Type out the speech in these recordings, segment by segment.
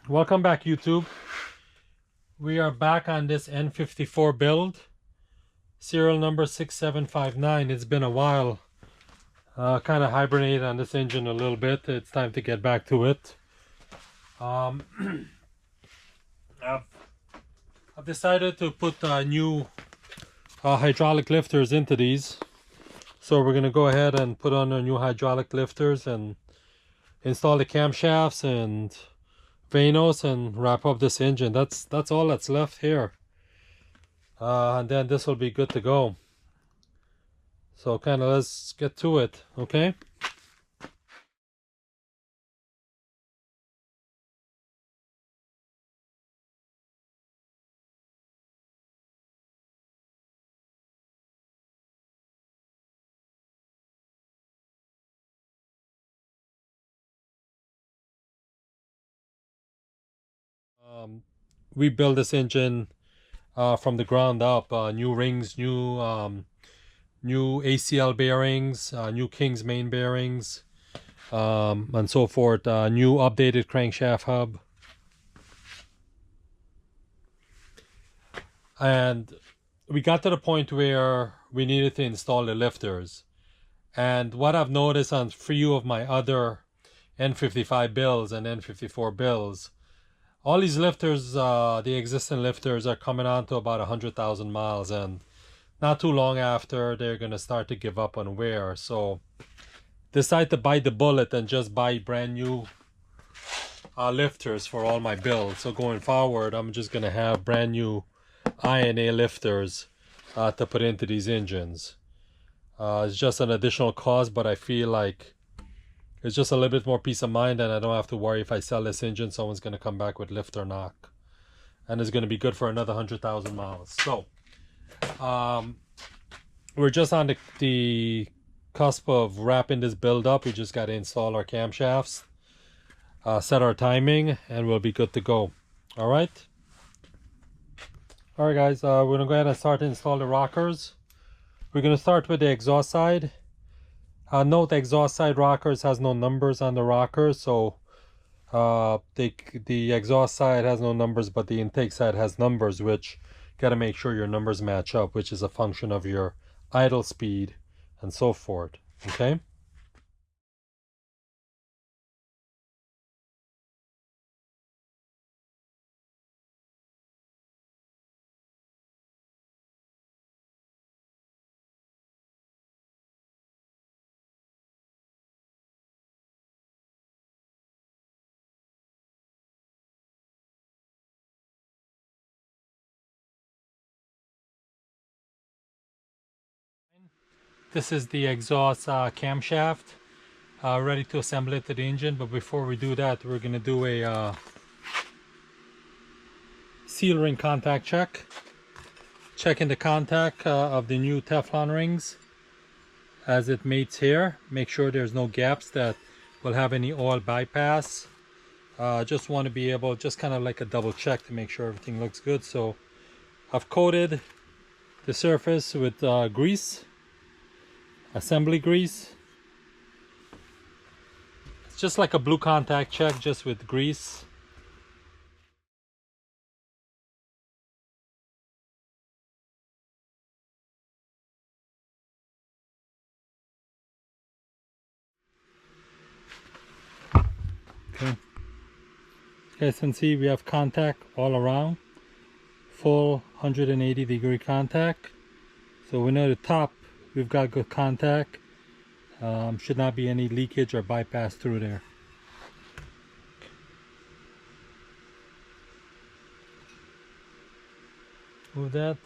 Welcome back, YouTube. We are back on this N54 build, serial number 6759. It's been a while. Kind of hibernated on this engine a little bit. It's time to get back to it. Um, I've, I've decided to put new hydraulic lifters into these. So we're going to go ahead and put on our new hydraulic lifters and install the camshafts and vanos and wrap up this engine. That's all that's left here. And then this will be good to go. So kind of let's get to it, okay? Um, we built this engine from the ground up. New rings, new ACL bearings, new King's main bearings, and so forth. New updated crankshaft hub. And we got to the point where we needed to install the lifters. And what I've noticed on few of my other N55 builds and N54 builds, all these lifters, the existing lifters, are coming on to about 100,000 miles, and not too long after, they're going to start to give up on wear. So decide to bite the bullet and just buy brand new lifters for all my builds. So going forward, I'm just going to have brand new INA lifters to put into these engines. It's just an additional cost, but I feel like it's just a little bit more peace of mind, and I don't have to worry if I sell this engine, someone's going to come back with lift or knock. And it's going to be good for another 100,000 miles. So, we're just on the cusp of wrapping this build up. We just got to install our camshafts, set our timing, and we'll be good to go. All right. All right, guys. We're going to go ahead and start to install the rockers. We're going to start with the exhaust side. Note the exhaust side rockers has no numbers on the rockers, so the exhaust side has no numbers, but the intake side has numbers, which got to make sure your numbers match up, which is a function of your idle speed and so forth. Okay. This is the exhaust camshaft, ready to assemble it to the engine. But before we do that, we're gonna do a seal ring contact check. Checking the contact of the new Teflon rings as it mates here. Make sure there's no gaps that will have any oil bypass. Just want to be able, just kind of like a double check to make sure everything looks good. So I've coated the surface with grease, assembly grease. It's just like a blue contact check, just with grease. Okay. You guys can see we have contact all around, full 180-degree contact. So we know the top we've got good contact. Should not be any leakage or bypass through there. Move that.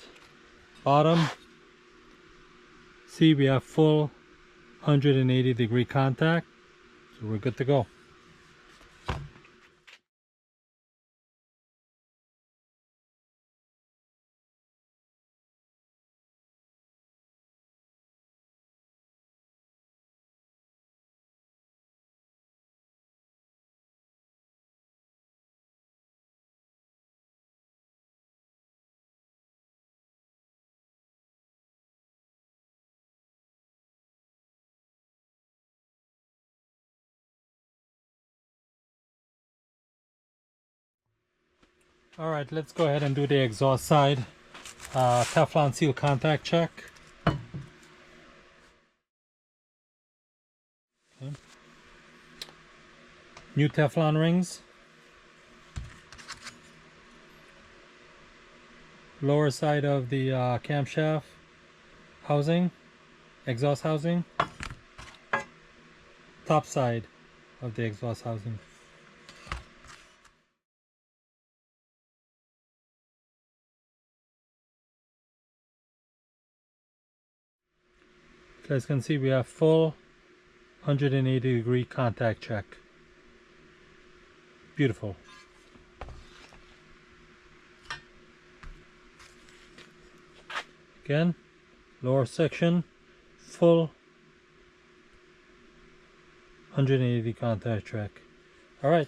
Bottom. See, we have full 180-degree contact. So we're good to go. All right, let's go ahead and do the exhaust side. Teflon seal contact check. Okay. New Teflon rings. Lower side of the camshaft housing, exhaust housing. Top side of the exhaust housing. As you can see, we have full 180-degree contact check. Beautiful. Again, lower section, full 180 contact check. All right.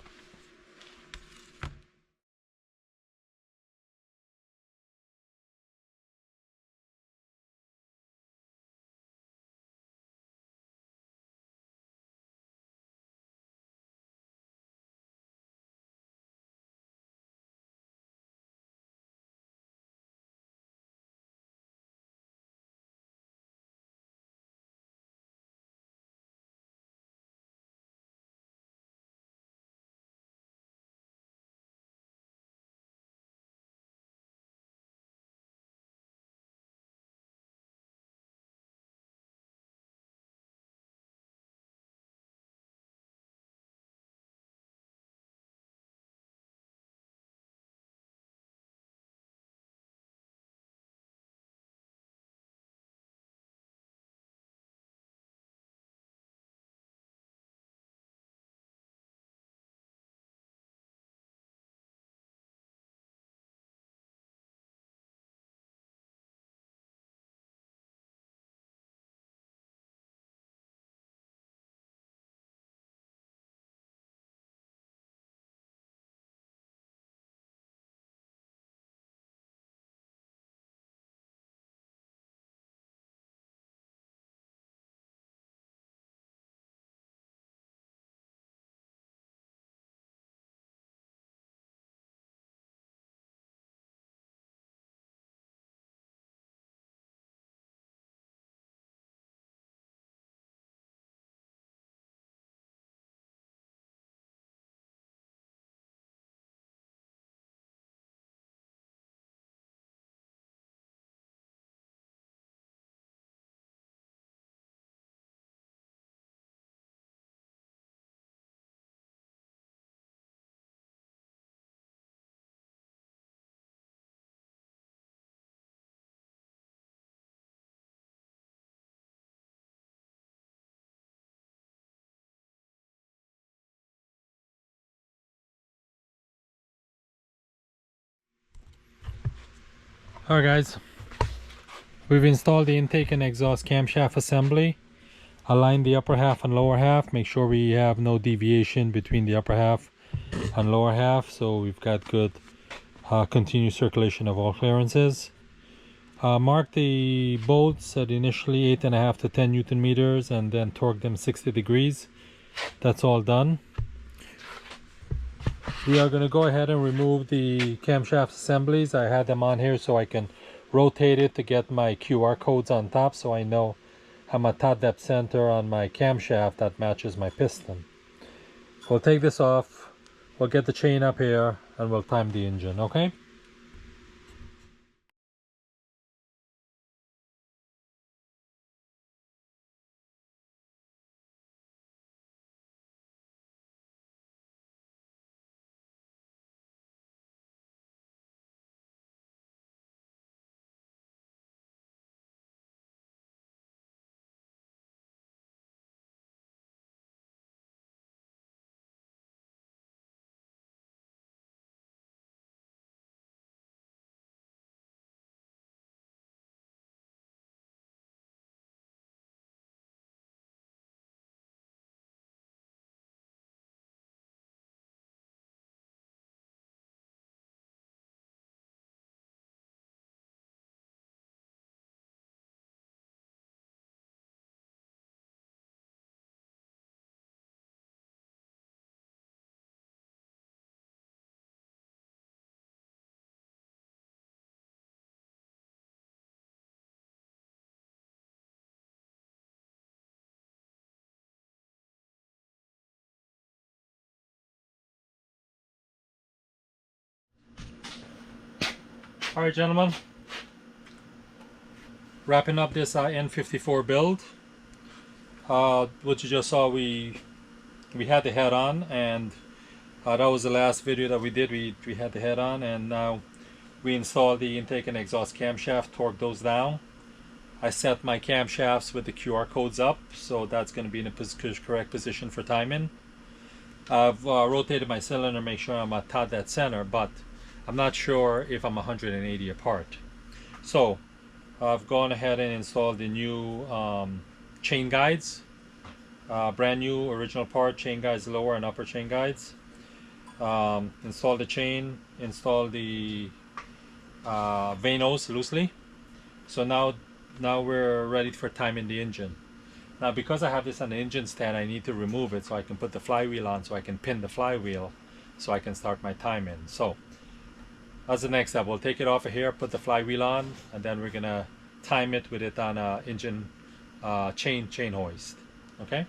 Alright guys, we've installed the intake and exhaust camshaft assembly. Align the upper half and lower half. Make sure we have no deviation between the upper half and lower half, so we've got good continuous circulation of all clearances. Mark the bolts at initially 8.5 to 10 Newton meters and then torque them 60 degrees. That's all done. We are going to go ahead and remove the camshaft assemblies. I had them on here so I can rotate it to get my QR codes on top, so I know I'm a top depth center on my camshaft that matches my piston. We'll take this off, we'll get the chain up here, and we'll time the engine, okay? All right, gentlemen, wrapping up this N54 build. What you just saw, we had the head on, and that was the last video that we did. We had the head on, and now we installed the intake and exhaust camshaft, torqued those down. I set my camshafts with the QR codes up, so that's going to be in the correct position for timing. I've rotated my cylinder, make sure I'm at that center, but I'm not sure if I'm 180 apart. So I've gone ahead and installed the new chain guides, brand new original part, chain guides, lower and upper chain guides. Install the chain, install the vanos loosely. So now we're ready for timing the engine. Now, because I have this on the engine stand, I need to remove it so I can put the flywheel on, so I can pin the flywheel so I can start my timing. So that's the next step. We'll take it off of here, put the flywheel on, and then we're gonna time it with it on a engine chain hoist. Okay.